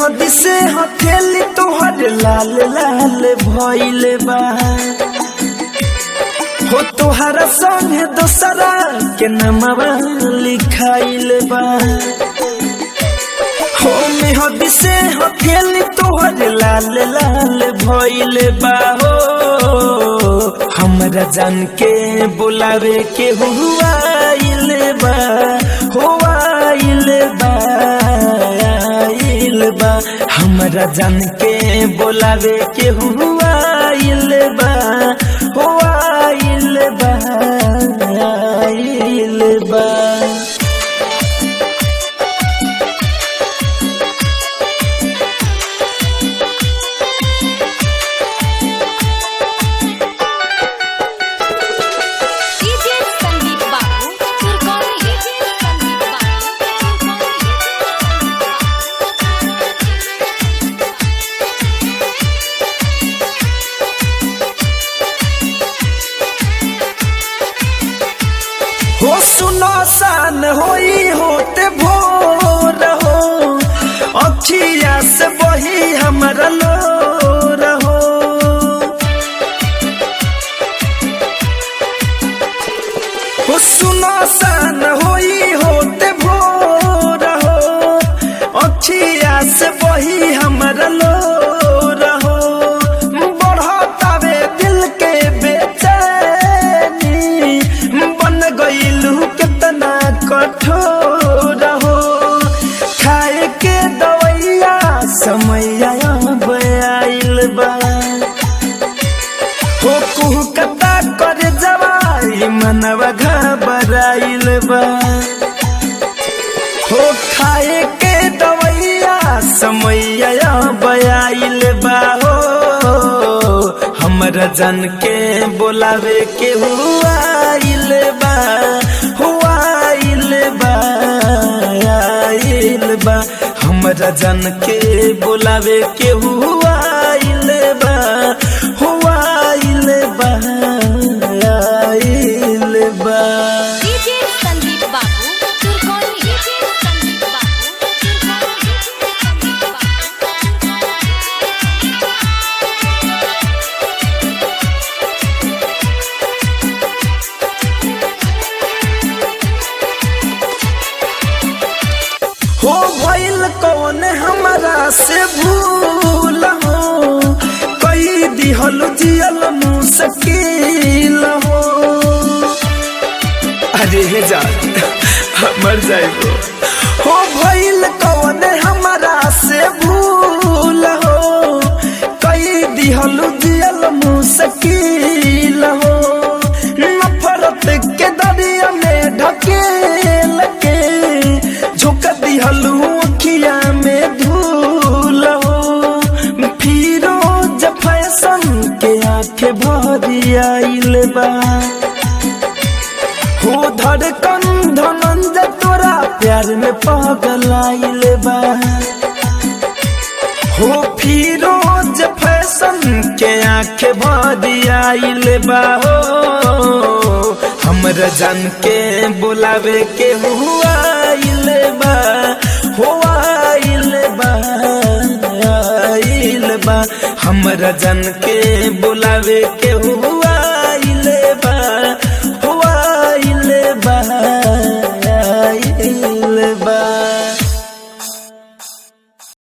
मेहदी से हथेली तोहर लाल लाल भइल बा हो तोहरा संगे दोसरा के नमवा लिखाइल बा हो मेहदी से हथेली तोहर लाल लाल भइल बा हो हमरा जान के बुलावे के हुआइल बा हो आइल बा हमरा जान के बुलावे के हुआइल बा हो आइल बा आइल बा। हो सुनो सान होई होते भोर हो अखिया से बही हमरा लोर हो हो सुनो सान होई होते भोर हो अखिया से बही हमरा लोर हो बढ़तावे दिल के बेचैनी बन गइलू कितना कठोर हो खाए के दवैया समय आइल बा हो कुहू कता कर जवाई मनवा घबराइल बा हो खाए के दवैया समय आइल बा हो हमरा जान के बोलावे के हुआइल बा हुआइल बा आइल बा हमरा जान के बोलावे के हुआइल बा हुआइल बा आइल बा। हो भइल कौन हमरा से भूल हो कई दिहल जियल मुश्किल हो अरे जा मर जाइबो हो भइल कौन हमरा से भूल हो कई दिहल जियल मुश्किल हो नफरत के दरिया में ढकेल के झुक दिहलू अखिया में धूल हो फिरोज फैशन के आंखें भरी आइल बा हो धड़कन धनंजय तोरा प्यार में पागल आइल बा हो फिरोज फैशन के आंखें भरी आइल बा हो हमरा जान के बुलावे के हुआइल बा हो आइल बा आइल बा हमरा जान के बुलावे के हुआ